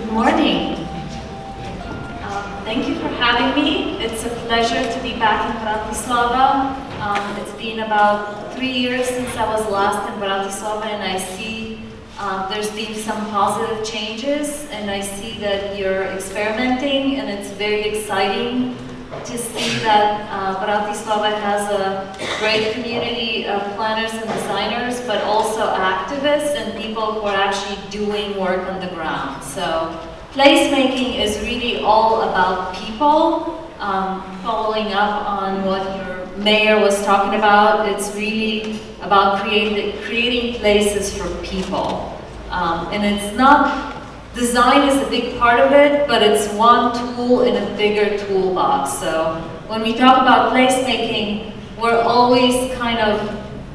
Good morning. Thank you for having me. It's a pleasure to be back in Bratislava. It's been about 3 years since I was last in Bratislava, and I see there's been some positive changes, and I see that you're experimenting, and it's very exciting to see that Bratislava has a great community of planners and designers, but also activists and people who are actually doing work on the ground. So placemaking is really all about people. Following up on what your mayor was talking about, it's really about creating places for people. And it's not, design is a big part of it, but it's one tool in a bigger toolbox. So when we talk about placemaking, we're always kind of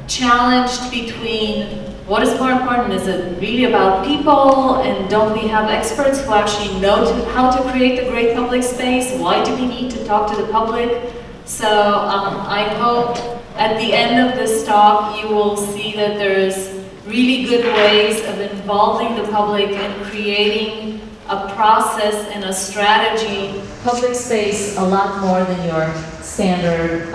challenged between what is more important. Is it really about people, and don't we have experts who actually know how to create a great public space? Why do we need to talk to the public? So I hope at the end of this talk you will see that there's really good ways of involving the public and creating a process and a strategy. Public space a lot more than your standard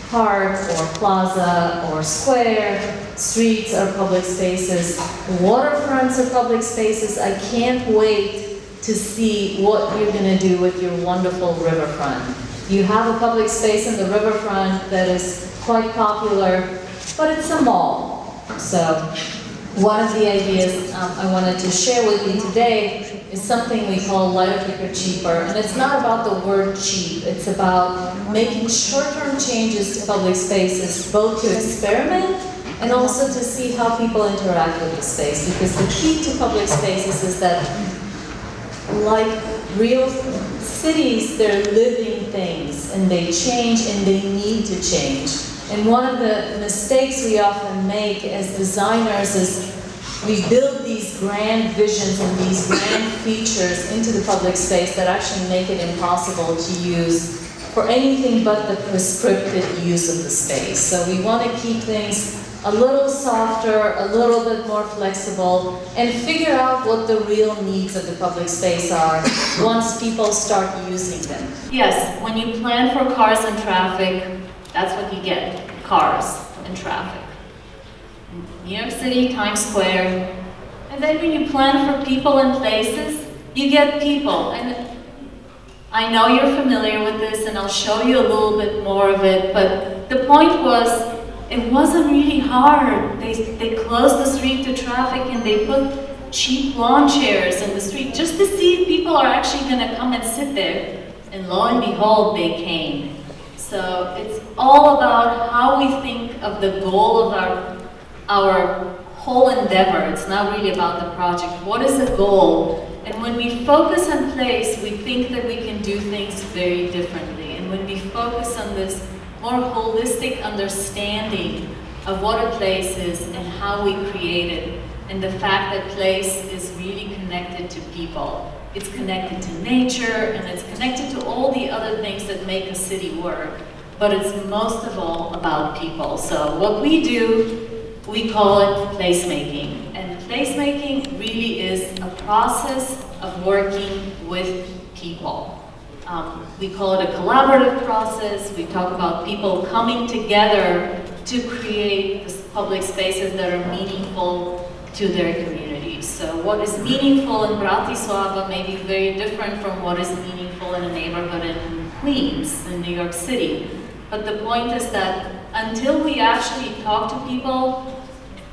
park or plaza or square. Streets are public spaces. Waterfronts are public spaces. I can't wait to see what you're going to do with your wonderful riverfront. You have a public space in the riverfront that is quite popular, but it's a mall. So one of the ideas I wanted to share with you today is something we call lighter, quicker, cheaper. And it's not about the word cheap. It's about making short-term changes to public spaces, both to experiment and also to see how people interact with the space. Because the key to public spaces is that, like real cities, they're living things, and they change and they need to change. And one of the mistakes we often make as designers is we build these grand visions and these grand features into the public space that actually make it impossible to use for anything but the prescriptive use of the space. So we want to keep things a little softer, a little bit more flexible, and figure out what the real needs of the public space are once people start using them. Yes, when you plan for cars and traffic, that's what you get, cars and traffic. New York City, Times Square. And then when you plan for people and places, you get people. And I know you're familiar with this, and I'll show you a little bit more of it, but the point was, it wasn't really hard. They closed the street to traffic and they put cheap lawn chairs in the street just to see if people are actually going to come and sit there. And lo and behold, they came. So it's all about how we think of the goal of our whole endeavor. It's not really about the project. What is the goal? And when we focus on place, we think that we can do things very differently. And when we focus on this more holistic understanding of what a place is and how we create it, and the fact that place is really connected to people. It's connected to nature, and it's connected to all the other things that make a city work. But it's most of all about people. So what we do, we call it placemaking. And placemaking really is a process of working with people. We call it a collaborative process. We talk about people coming together to create public spaces that are meaningful to their communities. So what is meaningful in Bratislava may be very different from what is meaningful in a neighborhood in Queens, in New York City. But the point is that until we actually talk to people,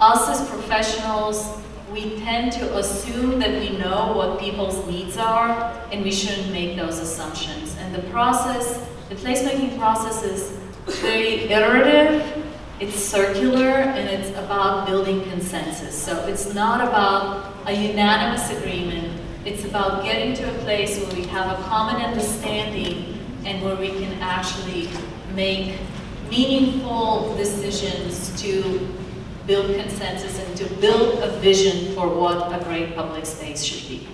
us as professionals, we tend to assume that we know what people's needs are, and we shouldn't make those assumptions. And the process, the placemaking process is very iterative, it's circular, and it's about building consensus. So it's not about a unanimous agreement, it's about getting to a place where we have a common understanding and where we can actually make meaningful decisions to build consensus and to build a vision for what a great public space should be.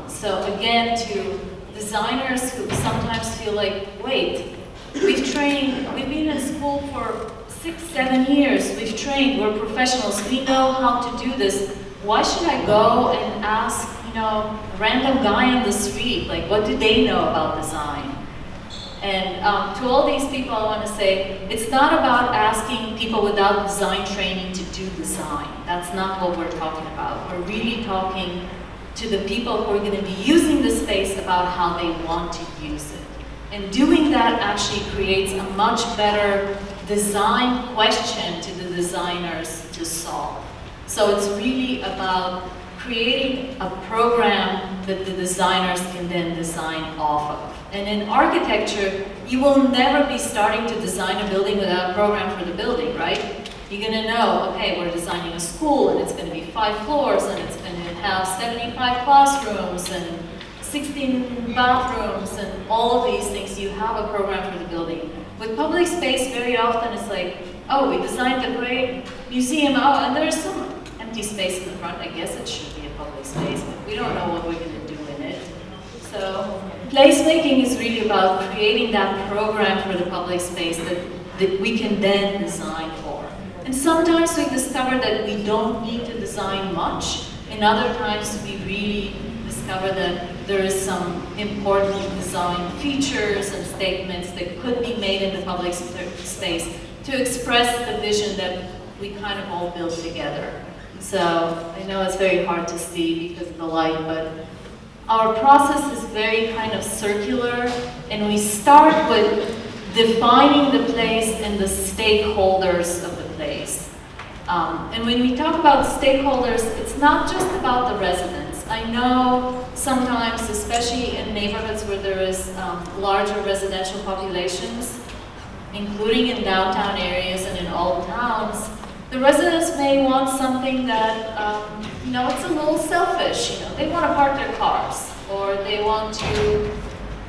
So again, to designers who sometimes feel like, wait, we've been in school for 6-7 years, we've trained, we're professionals, we know how to do this. Why should I go and ask, you know, a random guy on the street, like what do they know about design? And to all these people I want to say, it's not about asking people without design training to do design. That's not what we're talking about. We're really talking to the people who are going to be using the space about how they want to use it. And doing that actually creates a much better design question to the designers to solve. So it's really about creating a program that the designers can then design off of. And in architecture, you will never be starting to design a building without a program for the building, right? You're going to know, okay, we're designing a school and it's going to be 5 floors and it's going to have 75 classrooms and 16 bathrooms and all of these things. You have a program for the building. With public space, very often it's like, oh, we designed a great museum, oh, and there's some empty space in the front. I guess it should be a public space, but we don't know what we're going to do in it. So placemaking is really about creating that program for the public space that we can then design for. And sometimes we discover that we don't need to design much, and other times we really discover that there is some important design features and statements that could be made in the public space to express the vision that we kind of all built together. So I know it's very hard to see because of the light, but our process is very kind of circular, and we start with defining the place and the stakeholders of the place. And when we talk about stakeholders, it's not just about the residents. I know sometimes, especially in neighborhoods where there is larger residential populations, including in downtown areas and in old towns, the residents may want something that, you know, it's a little selfish. You know, they want to park their cars, or they want to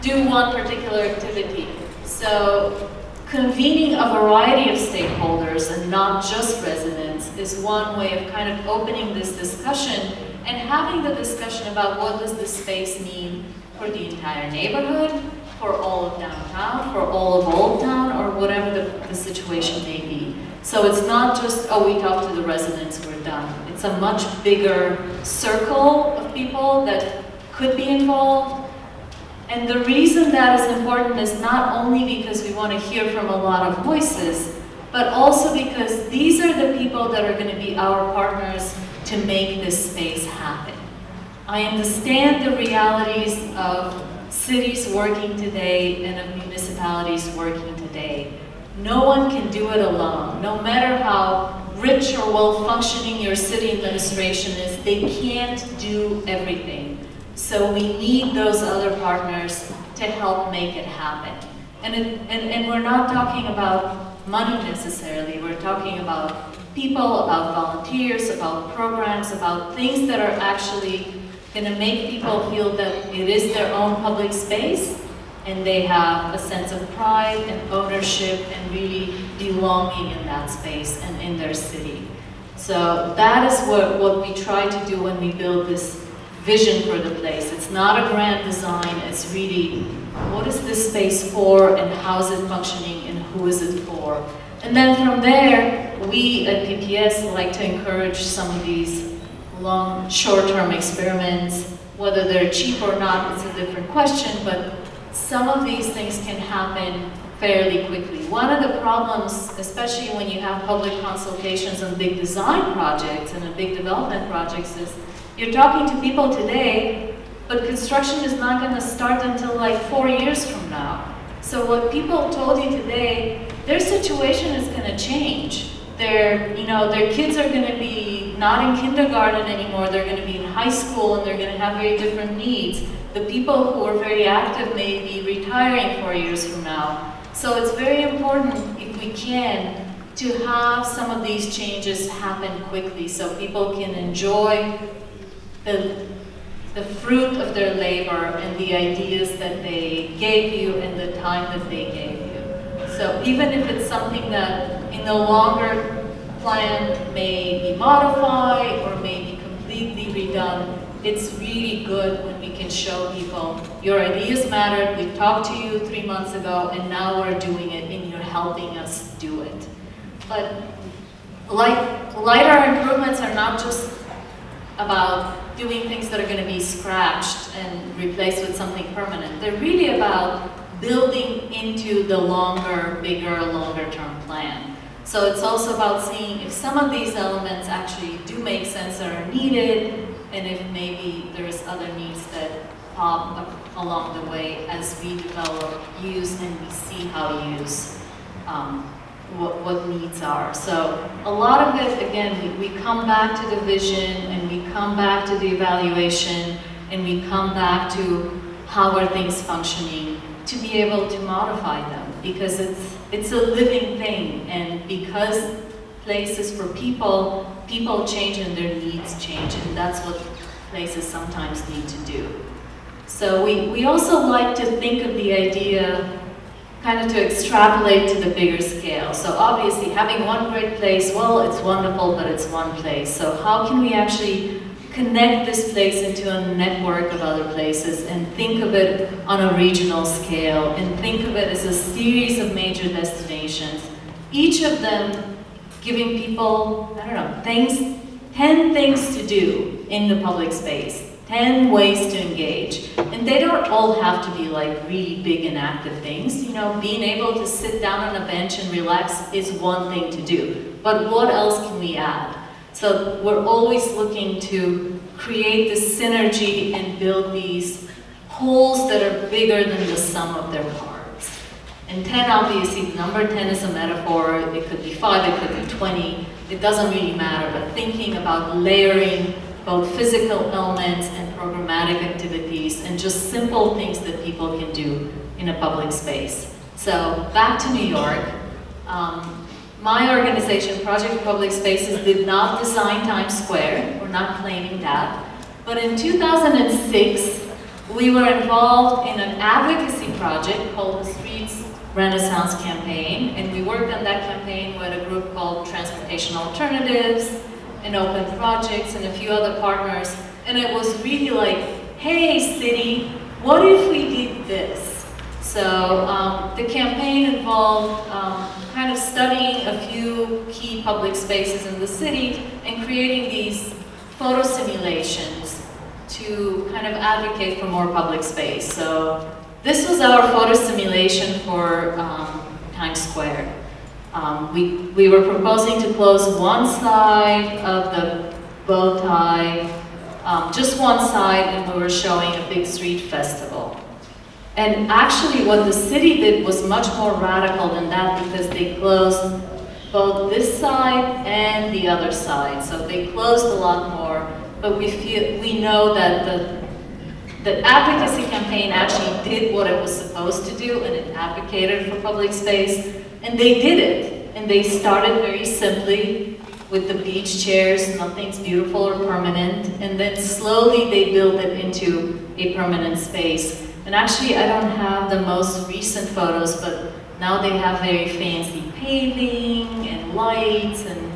do one particular activity. So convening a variety of stakeholders and not just residents is one way of kind of opening this discussion and having the discussion about what does this space mean for the entire neighborhood, for all of downtown, for all of Old Town, or whatever the situation may be. So it's not just, oh, we talk to the residents, we're done. It's a much bigger circle of people that could be involved. And the reason that is important is not only because we want to hear from a lot of voices, but also because these are the people that are going to be our partners to make this space happen. I understand the realities of cities working today and of municipalities working today. No one can do it alone. No matter how rich or well-functioning your city administration is, they can't do everything. So we need those other partners to help make it happen. And we're not talking about money necessarily. We're talking about people, about volunteers, about programs, about things that are actually going to make people feel that it is their own public space, and they have a sense of pride and ownership and really belonging in that space and in their city. So that is what we try to do when we build this vision for the place. It's not a grand design, it's really what is this space for and how is it functioning and who is it for. And then from there, we at PPS like to encourage some of these long, short-term experiments. Whether they're cheap or not, it's a different question, but some of these things can happen fairly quickly. One of the problems, especially when you have public consultations on big design projects and on big development projects, is you're talking to people today, but construction is not going to start until like 4 years from now. So what people told you today, their situation is going to change. Their kids are going to be not in kindergarten anymore, they're going to be in high school and they're going to have very different needs. The people who are very active may be retiring 4 years from now. So it's very important, if we can, to have some of these changes happen quickly so people can enjoy the fruit of their labor and the ideas that they gave you and the time that they gave you. So even if it's something that in the longer plan may be modified or may be completely redone, it's really good when we can show people, your ideas mattered, we talked to you 3 months ago, and now we're doing it, and you're helping us do it. But lighter improvements are not just about doing things that are going to be scratched and replaced with something permanent. They're really about building into the longer, bigger, longer-term plan. So it's also about seeing if some of these elements actually do make sense or are needed, and if maybe there's other needs that pop up along the way as we develop use and we see how to use what needs are. So a lot of it, again, we come back to the vision and we come back to the evaluation and we come back to how are things functioning to be able to modify them, because it's a living thing, and because places for people change and their needs change, and that's what places sometimes need to do. So we also like to think of the idea kind of to extrapolate to the bigger scale. So obviously having one great place, well, it's wonderful, but it's one place. So how can we actually connect this place into a network of other places and think of it on a regional scale and think of it as a series of major destinations, each of them giving people, I don't know, 10 things to do in the public space, 10 ways to engage. And they don't all have to be like really big and active things. You know, being able to sit down on a bench and relax is one thing to do. But what else can we add? So we're always looking to create this synergy and build these wholes that are bigger than the sum of their parts. And 10, obviously, the number 10 is a metaphor. It could be 5, it could be 20. It doesn't really matter. But thinking about layering both physical elements and programmatic activities and just simple things that people can do in a public space. So back to New York. My organization, Project Public Spaces, did not design Times Square. We're not claiming that. But in 2006, we were involved in an advocacy project called the Streets Renaissance Campaign, and we worked on that campaign with a group called Transportation Alternatives, and Open Projects, and a few other partners. And it was really like, hey city, what if we did this? So the campaign involved kind of studying a few key public spaces in the city and creating these photo simulations to kind of advocate for more public space. So this was our photo simulation for Times Square. We were proposing to close one side of the bow tie, just one side, and we were showing a big street festival. And actually what the city did was much more radical than that, because they closed both this side and the other side. So they closed a lot more, but we know that the advocacy campaign actually did what it was supposed to do, and it advocated for public space. And they did it, and they started very simply with the beach chairs, nothing's beautiful or permanent, and then slowly they built it into a permanent space. And actually, I don't have the most recent photos, but now they have very fancy paving and lights, and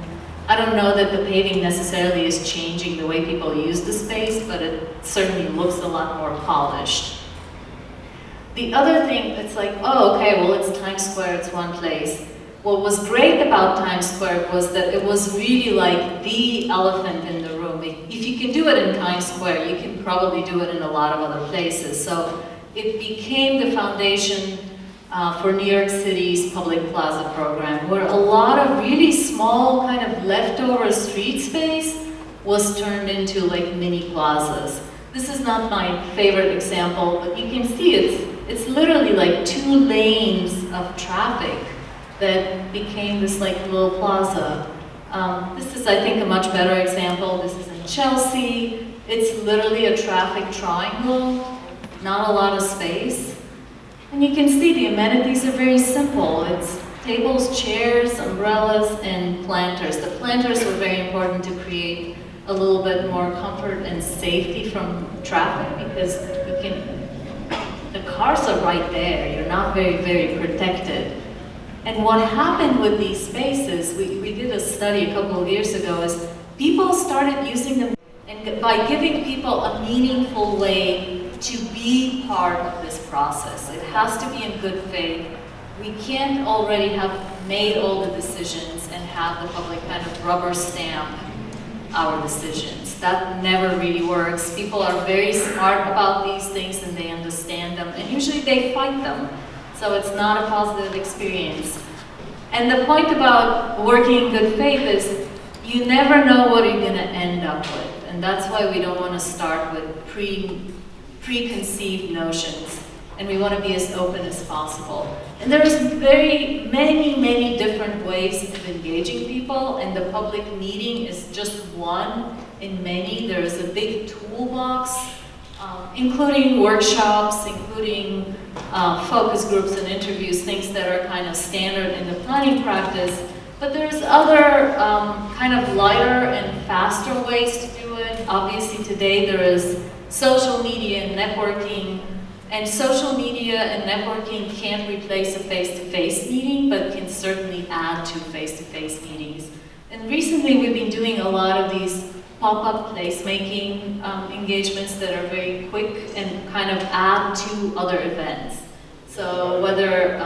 I don't know that the paving necessarily is changing the way people use the space, but it certainly looks a lot more polished. The other thing, it's like, oh, okay, well, it's Times Square, it's one place. What was great about Times Square was that it was really like the elephant in the room. If you can do it in Times Square, you can probably do it in a lot of other places. So it became the foundation for New York City's Public Plaza program, where a lot of really small kind of leftover street space was turned into like mini plazas. This is not my favorite example, but you can see it's literally like 2 lanes of traffic that became this like little plaza. This is, I think, a much better example. This is in Chelsea. It's literally a traffic triangle, not a lot of space. And you can see the amenities are very simple. It's tables, chairs, umbrellas, and planters. The planters were very important to create a little bit more comfort and safety from traffic, because the cars are right there. You're not very protected. And what happened with these spaces, we did a study a couple of years ago, is people started using them, and by giving people a meaningful way to be part of this process. It has to be in good faith. We can't already have made all the decisions and have the public kind of rubber stamp our decisions. That never really works. People are very smart about these things and they understand them, and usually they fight them. So it's not a positive experience. And the point about working in good faith is you never know what you're going to end up with. And that's why we don't want to start with preconceived notions. And we want to be as open as possible. And there's very many different ways of engaging people, and the public meeting is just one in many. There is a big toolbox, including workshops, including focus groups and interviews, things that are kind of standard in the planning practice. But there's other kind of lighter and faster ways to do it. Obviously today there is social media and networking. And social media and networking can't replace a face-to-face meeting, but can certainly add to face-to-face meetings. And recently we've been doing a lot of these pop-up placemaking engagements that are very quick and kind of add to other events. So whether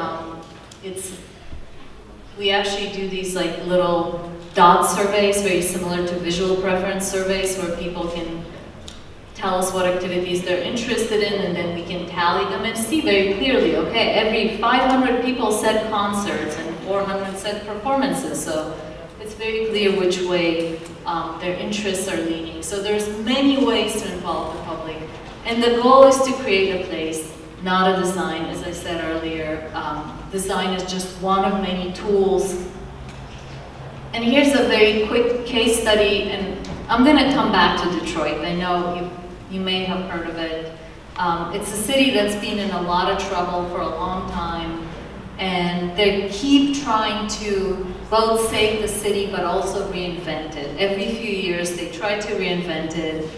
we actually do these like little dot surveys, very similar to visual preference surveys, where people can tell us what activities they're interested in, and then we can tally them and see very clearly, okay, every 500 people said concerts and 400 said performances, so it's very clear which way their interests are leaning. So there's many ways to involve the public, and the goal is to create a place, not a design. As I said earlier, design is just one of many tools. And here's a very quick case study, and I'm going to come back to Detroit. I know you may have heard of it. It's a city that's been in a lot of trouble for a long time, and they keep trying to both save the city but also reinvent it. Every few years they try to reinvent it.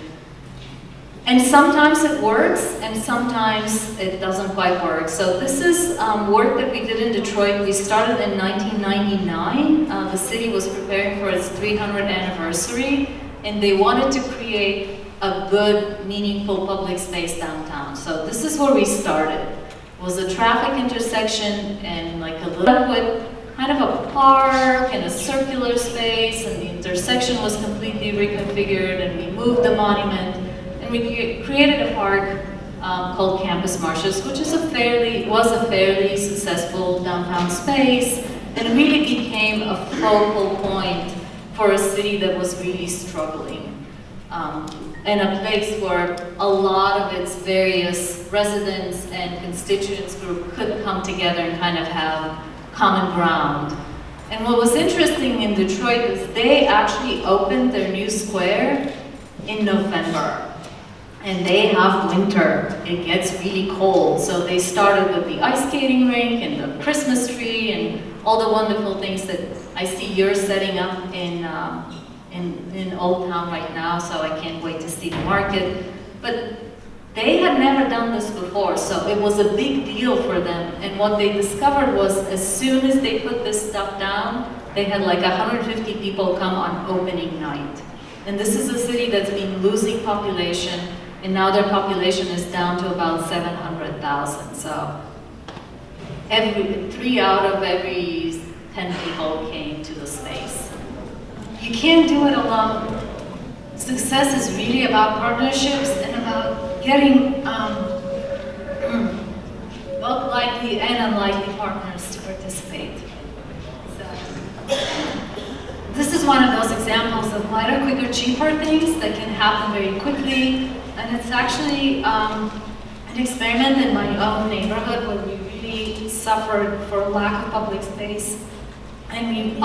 And sometimes it works, and sometimes it doesn't quite work. So this is work that we did in Detroit. We started in 1999. The city was preparing for its 300th anniversary, and they wanted to create a good, meaningful public space downtown. So this is where we started. It was a traffic intersection and like a little with kind of a park and a circular space, and the intersection was completely reconfigured, and we moved the monument, and we created a park called Campus Marshes, which is was a fairly successful downtown space, and really became a focal point for a city that was really struggling. And a place where a lot of its various residents and constituents group could come together and kind of have common ground. And what was interesting in Detroit is they actually opened their new square in November. And they have winter. It gets really cold. So they started with the ice skating rink and the Christmas tree and all the wonderful things that I see you're setting up in Old Town right now, so I can't wait to see the market. But they had never done this before, so it was a big deal for them. And what they discovered was as soon as they put this stuff down, they had like 150 people come on opening night. And this is a city that's been losing population, and now their population is down to about 700,000. So 3 out of every 10 people came to the space. You can't do it alone. Success is really about partnerships and about getting both likely and unlikely partners to participate. So, this is one of those examples of lighter, quicker, cheaper things that can happen very quickly. And it's actually an experiment in my own neighborhood where we really suffered for lack of public space. And we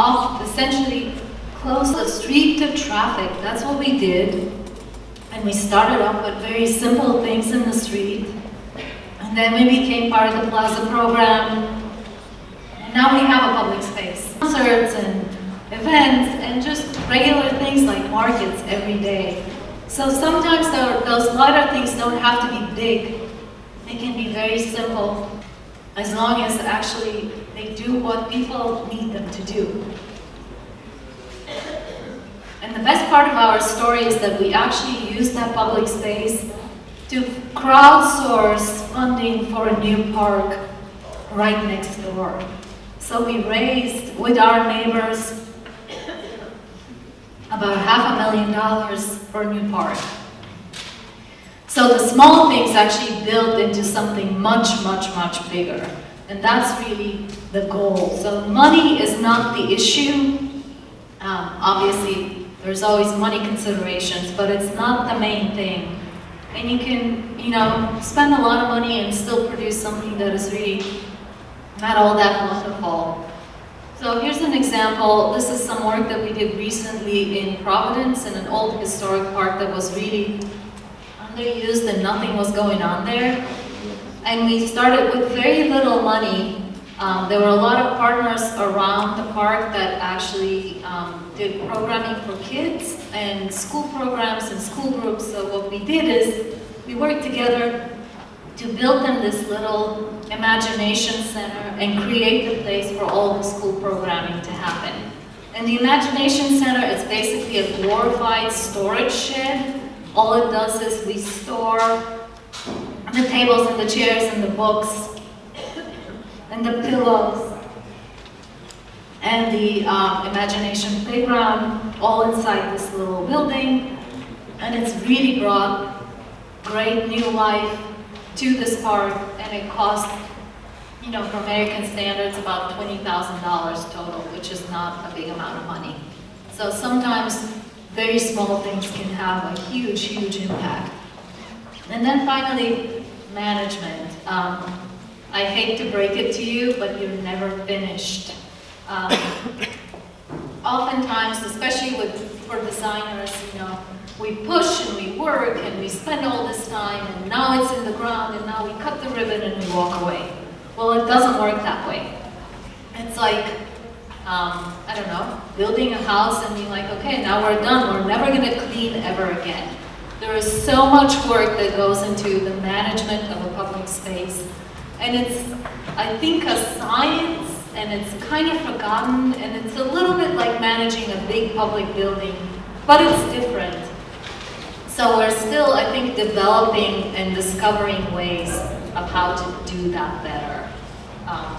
essentially close the street to traffic. That's what we did. And we started off with very simple things in the street. And then we became part of the Plaza program. And now we have a public space. Concerts and events and just regular things like markets every day. So sometimes those lighter things don't have to be big. They can be very simple, as long as actually they do what people need them to do. And the best part of our story is that we actually used that public space to crowdsource funding for a new park right next door. So we raised, with our neighbors, about $500,000 for a new park. So the small things actually build into something much, much, much bigger. And that's really the goal. So money is not the issue. Obviously, there's always money considerations, but it's not the main thing. And you can, spend a lot of money and still produce something that is really not all that wonderful. So here's an example. This is some work that we did recently in Providence in an old historic park that was really underused and nothing was going on there. And we started with very little money. There were a lot of partners around the park that actually did programming for kids and school programs and school groups. So what we did is we worked together to build them this little imagination center and create a place for all the school programming to happen. And the imagination center is basically a glorified storage shed. All it does is we store the tables and the chairs and the books and the pillows and the imagination playground all inside this little building. And it's really brought great new life to this park, and it cost, for American standards, about $20,000 total, which is not a big amount of money. So sometimes very small things can have a huge, huge impact. And then finally, management. I hate to break it to you, but you're never finished. Oftentimes, especially for designers, we push and we work and we spend all this time and now it's in the ground and now we cut the ribbon and we walk away. Well, it doesn't work that way. It's like, I don't know, building a house and being like, okay, now we're done. We're never going to clean ever again. There is so much work that goes into the management of a public space. And it's, I think, a science, and it's kind of forgotten, and it's a little bit like managing a big public building, but it's different. So we're still, I think, developing and discovering ways of how to do that better.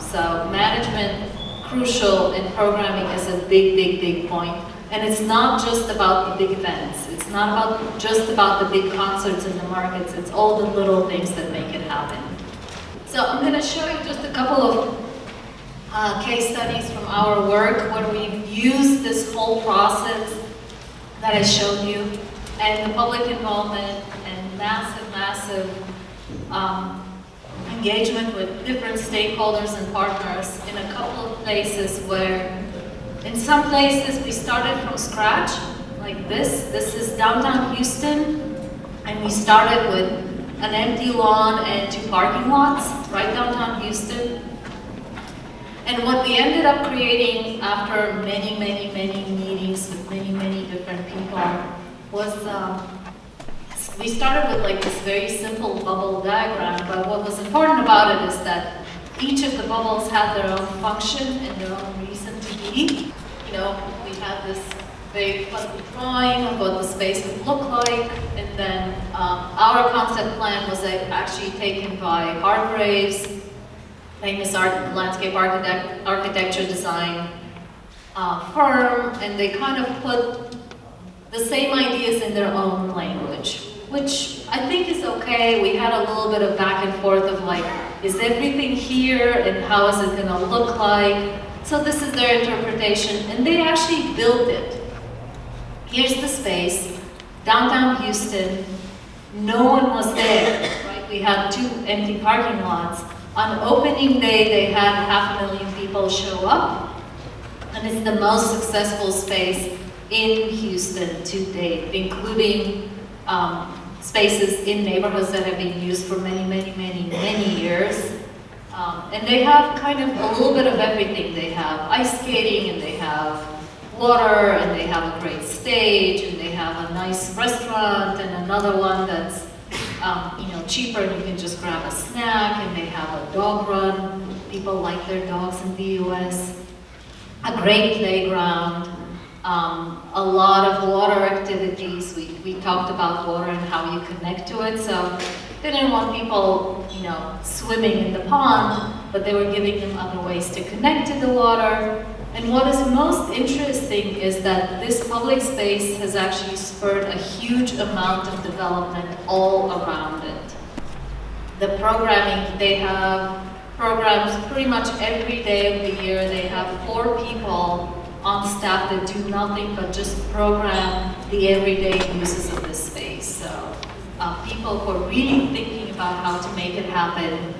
So management, crucial in programming, is a big, big, big point. And it's not just about the big events. It's not just about the big concerts in the markets. It's all the little things that make it happen. So I'm going to show you just a couple of case studies from our work where we've used this whole process that I showed you, and the public involvement and massive engagement with different stakeholders and partners in a couple of places where, in some places, we started from scratch, like this. This is downtown Houston, and we started with an empty lawn and 2 parking lots right downtown Houston. And what we ended up creating after many meetings with many different people was, we started with like this very simple bubble diagram, but what was important about it is that each of the bubbles had their own function and their own reason to be. We had this very fuzzy drawing of what the space would look like, and then our concept plan was actually taken by Hargraves, famous landscape architecture design firm, and they kind of put the same ideas in their own language, which I think is okay. We had a little bit of back and forth of like, is everything here and how is it gonna look like? So this is their interpretation, and they actually built it. Here's the space, downtown Houston. No one was there, right? We had 2 empty parking lots. On opening day, they had 500,000 people show up, and it's the most successful space in Houston to date, including spaces in neighborhoods that have been used for many years. And they have kind of a little bit of everything. They have ice skating, and they have water, and they have a great stage, and they have a nice restaurant, and another one that's cheaper, and you can just grab a snack, and they have a dog run. People like their dogs in the US. A great playground, a lot of water activities. We talked about water and how you connect to it, so they didn't want people, swimming in the pond, but they were giving them other ways to connect to the water. And what is most interesting is that this public space has actually spurred a huge amount of development all around it. The programming, they have programs pretty much every day of the year. They have 4 people on staff that do nothing but just program the everyday uses of this space. So people who are really thinking about how to make it happen.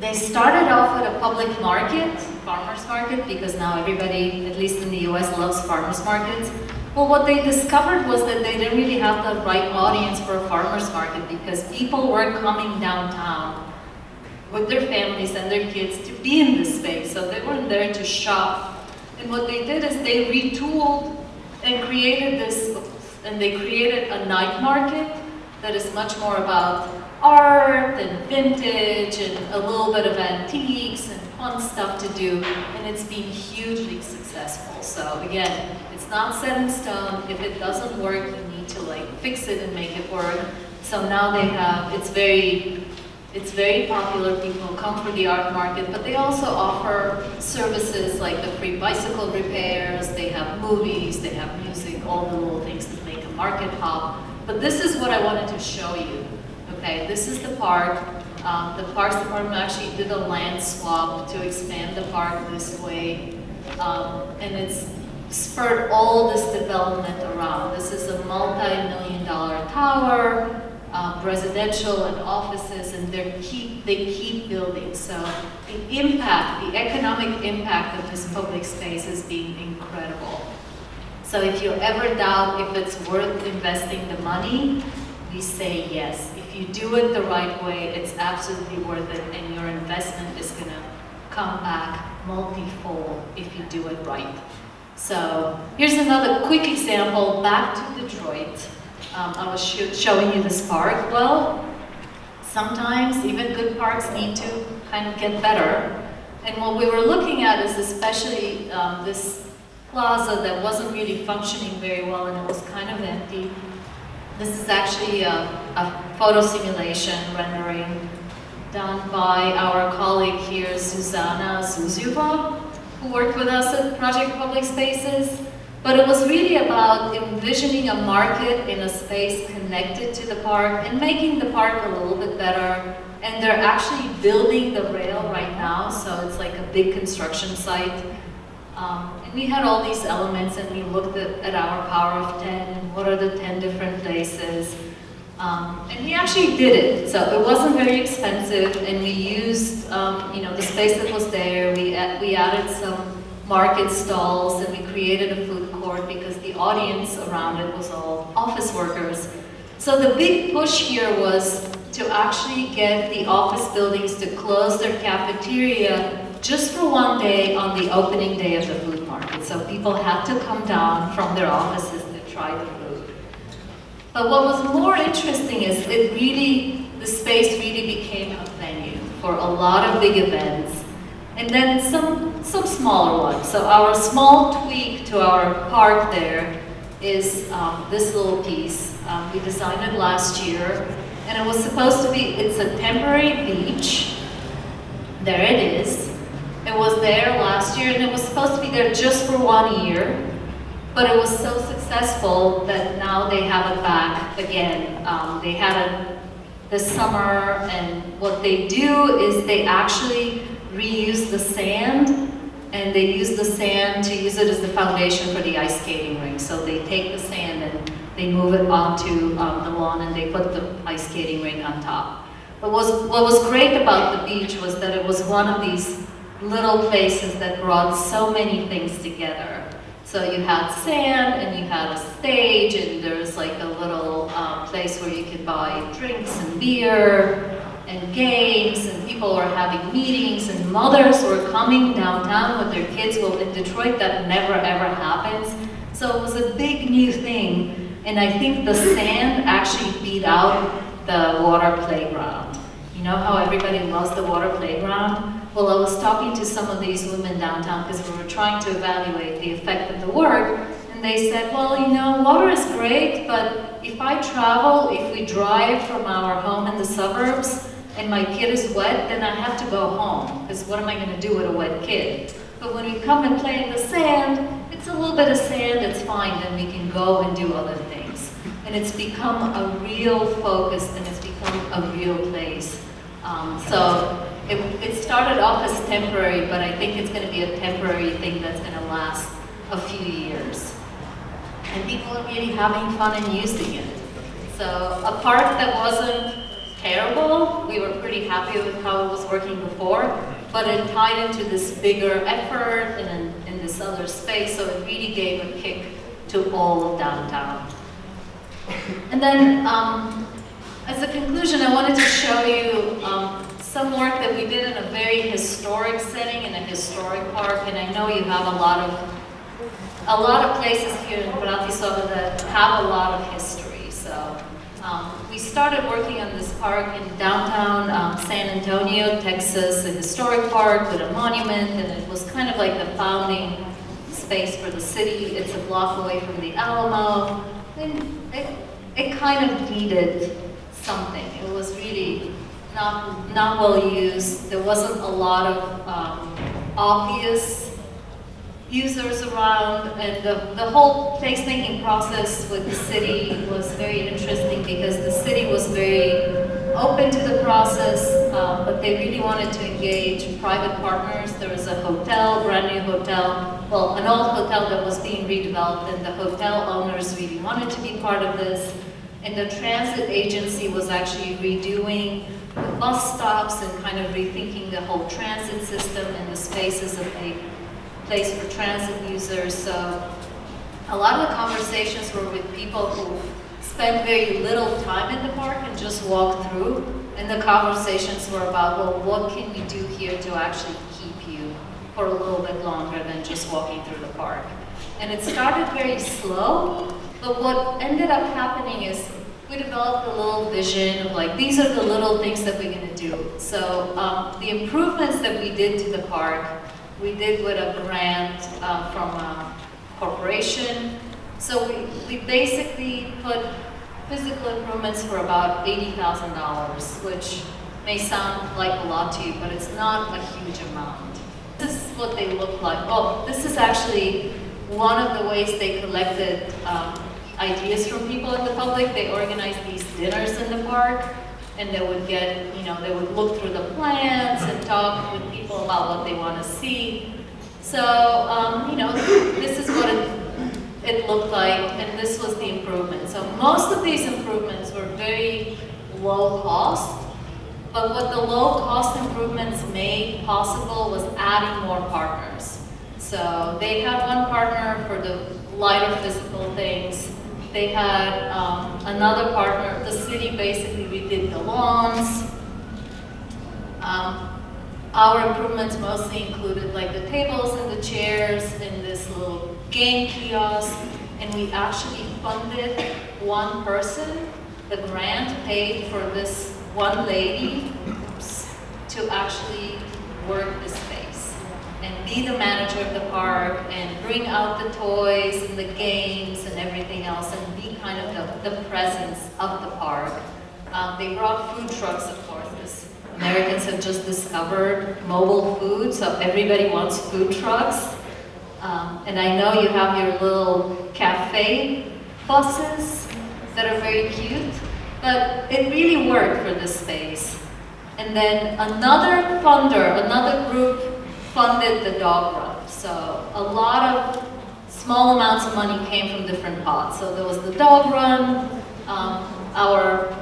They started off at a public market, farmers market, because now everybody, at least in the US, loves farmers markets. Well, what they discovered was that they didn't really have the right audience for a farmers market because people were coming downtown with their families and their kids to be in this space, so they weren't there to shop. And what they did is they retooled and created this, and they created a night market that is much more about art and vintage and a little bit of antiques and fun stuff to do, and it's been hugely successful. So again, it's not set in stone. If it doesn't work, you need to like fix it and make it work. So now they have, it's very popular. People come for the art market, but they also offer services like the free bicycle repairs, they have movies, they have music, all the little things that make a market pop. But this is what I wanted to show you. Okay, this is the park. The Parks Department actually did a land swap to expand the park this way, and it's spurred all this development around. This is a multi-million-dollar tower, residential and offices, and they keep building. So the impact, the economic impact of this public space has been incredible. So if you ever doubt if it's worth investing the money, we say yes. If you do it the right way, it's absolutely worth it, and your investment is going to come back multi-fold if you do it right. So here's another quick example back to Detroit. I was showing you this park. Well, sometimes even good parks need to kind of get better. And what we were looking at is especially this plaza that wasn't really functioning very well, and it was kind of empty. This is actually a photo simulation rendering done by our colleague here, Zuzana Zuzuva, who worked with us at Project Public Spaces. But it was really about envisioning a market in a space connected to the park and making the park a little bit better. And they're actually building the rail right now, so it's like a big construction site. And we had all these elements, and we looked at our power of 10, and what are the 10 different places. And we actually did it, so it wasn't very expensive, and we used the space that was there. We added some market stalls, and we created a food court because the audience around it was all office workers. So the big push here was to actually get the office buildings to close their cafeteria just for one day on the opening day of the food market. So people had to come down from their offices to try the food. But what was more interesting is the space really became a venue for a lot of big events. And then some smaller ones. So our small tweak to our park there is this little piece. We designed it last year, and it was supposed to be, it's a temporary beach. There it is. It was there last year, and it was supposed to be there just for 1 year, but it was so successful that now they have it back again. They had it this summer, and what they do is they actually reuse the sand, and they use the sand to use it as the foundation for the ice skating rink. So they take the sand and they move it onto the lawn, and they put the ice skating rink on top. But what was great about the beach was that it was one of these little places that brought so many things together. So you had sand, and you had a stage, and there was like a little place where you could buy drinks and beer and games, and people were having meetings, and mothers were coming downtown with their kids. Well, in Detroit, that never ever happens. So it was a big new thing, and I think the sand actually beat out the water playground. You know how everybody loves the water playground? Well, I was talking to some of these women downtown because we were trying to evaluate the effect of the work, and they said, well, you know, water is great, but if I travel, if we drive from our home in the suburbs, and my kid is wet, then I have to go home, because what am I going to do with a wet kid? But when we come and play in the sand, it's a little bit of sand, it's fine, then we can go and do other things. And it's become a real focus, and it's become a real place. So it started off as temporary, but I think it's going to be a temporary thing that's going to last a few years. And people are really having fun and using it. So a park that wasn't terrible, we were pretty happy with how it was working before, but it tied into this bigger effort and in this other space, so it really gave a kick to all of downtown. And then, as a conclusion, I wanted to show you some work that we did in a very historic setting, in a historic park, and I know you have a lot of places here in Bratislava that have a lot of history. So we started working on this park in downtown San Antonio, Texas, a historic park with a monument, and it was kind of like the founding space for the city. It's a block away from the Alamo, and it kind of needed something. It was really not well used. There wasn't a lot of obvious users around, and the whole placemaking process with the city was very interesting because the city was very open to the process, but they really wanted to engage private partners. There was a hotel, brand new hotel, well, an old hotel that was being redeveloped, and the hotel owners really wanted to be part of this. And the transit agency was actually redoing the bus stops and kind of rethinking the whole transit system and the spaces of a place for transit users. So a lot of the conversations were with people who spent very little time in the park and just walked through. And the conversations were about, well, what can we do here to actually keep you for a little bit longer than just walking through the park? And it started very slow, but what ended up happening is we developed a little vision of like, these are the little things that we're gonna do. So the improvements that we did to the park, we did with a grant from a corporation. So we basically put physical improvements for about $80,000, which may sound like a lot to you, but it's not a huge amount. This is what they look like. Well, this is actually one of the ways they collected ideas from people in the public. They organized these dinners in the park, and they would get, they would look through the plans and talk with people about what they want to see. So, this is what it looked like, and this was the improvement. So most of these improvements were very low cost, but what the low cost improvements made possible was adding more partners. So they had one partner for the lighter physical things. They had another partner. The city basically redid the lawns. Our improvements mostly included like the tables and the chairs and this little game kiosk, and we actually funded one person. The grant paid for this one lady to actually work the space and be the manager of the park and bring out the toys and the games and everything else and be kind of the presence of the park. They brought food trucks, of course. Americans have just discovered mobile food, so everybody wants food trucks. And I know you have your little cafe buses that are very cute, but it really worked for this space. And then another group funded the dog run. So a lot of small amounts of money came from different pots. So there was the dog run, our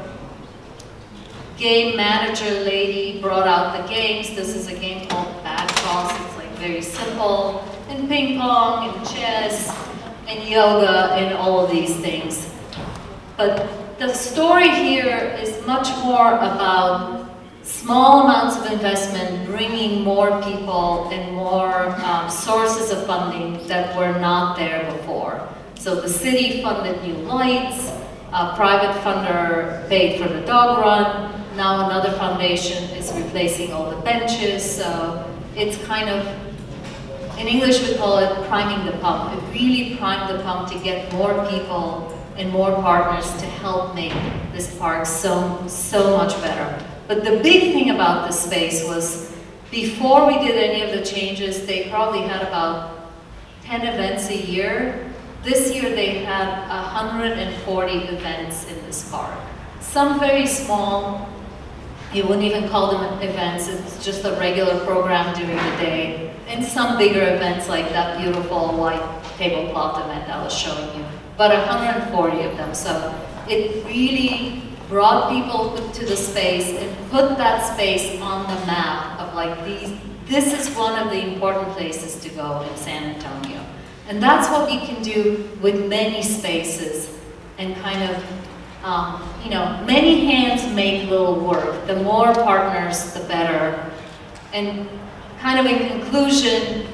game manager lady brought out the games. This is a game called Bad Toss. It's like very simple, and ping pong, and chess, and yoga, and all of these things. But the story here is much more about small amounts of investment, bringing more people and more sources of funding that were not there before. So the city funded new lights, a private funder paid for the dog run. Now another foundation is replacing all the benches, so it's kind of, in English we call it priming the pump. It really primed the pump to get more people and more partners to help make this park so much better. But the big thing about this space was Before we did any of the changes, they probably had about 10 events a year. This year they had 140 events in this park. Some very small, you wouldn't even call them events, it's just a regular program during the day. And some bigger events like that beautiful white tablecloth event I was showing you. But 140 of them, so it really brought people to the space and put that space on the map of like this is one of the important places to go in San Antonio. And that's what we can do with many spaces and kind of, you know, many hands make little work. The more partners, the better. And kind of in conclusion,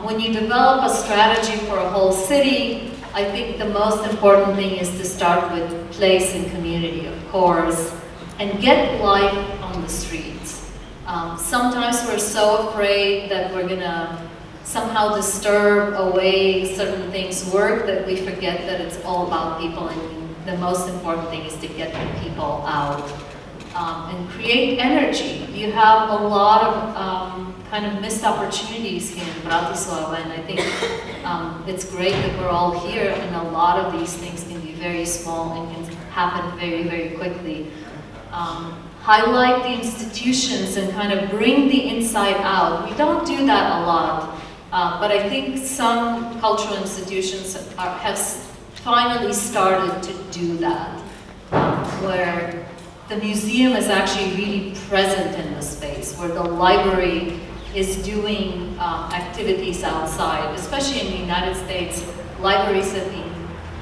when you develop a strategy for a whole city, I think the most important thing is to start with place and community, of course, and get life on the streets. Sometimes we're so afraid that we're gonna somehow disturb a way certain things work that we forget that it's all about people, and the most important thing is to get the people out and create energy. You have a lot of kind of missed opportunities here in Bratislava, and I think it's great that we're all here, and a lot of these things can be very small and can happen very, very quickly. Highlight the institutions and kind of bring the inside out. We don't do that a lot, but I think some cultural institutions have finally started to do that, where the museum is actually really present in the space, where the library is doing activities outside. Especially in the United States, libraries have been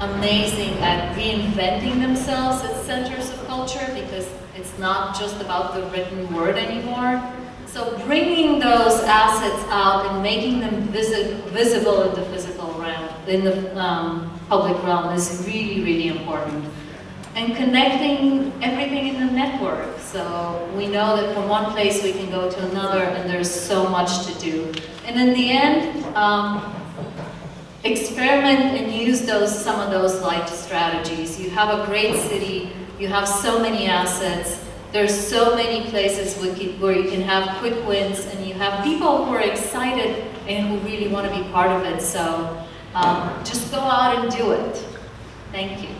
amazing at reinventing themselves as centers of culture, because it's not just about the written word anymore. So bringing those assets out and making them visible in the physical realm, in the public realm, is really, really important. And connecting everything in the network. So we know that from one place we can go to another, and there's so much to do. And in the end, experiment and use some of those life strategies. You have a great city, you have so many assets, there's so many places where you can have quick wins, and you have people who are excited and who really want to be part of it. So just go out and do it. Thank you.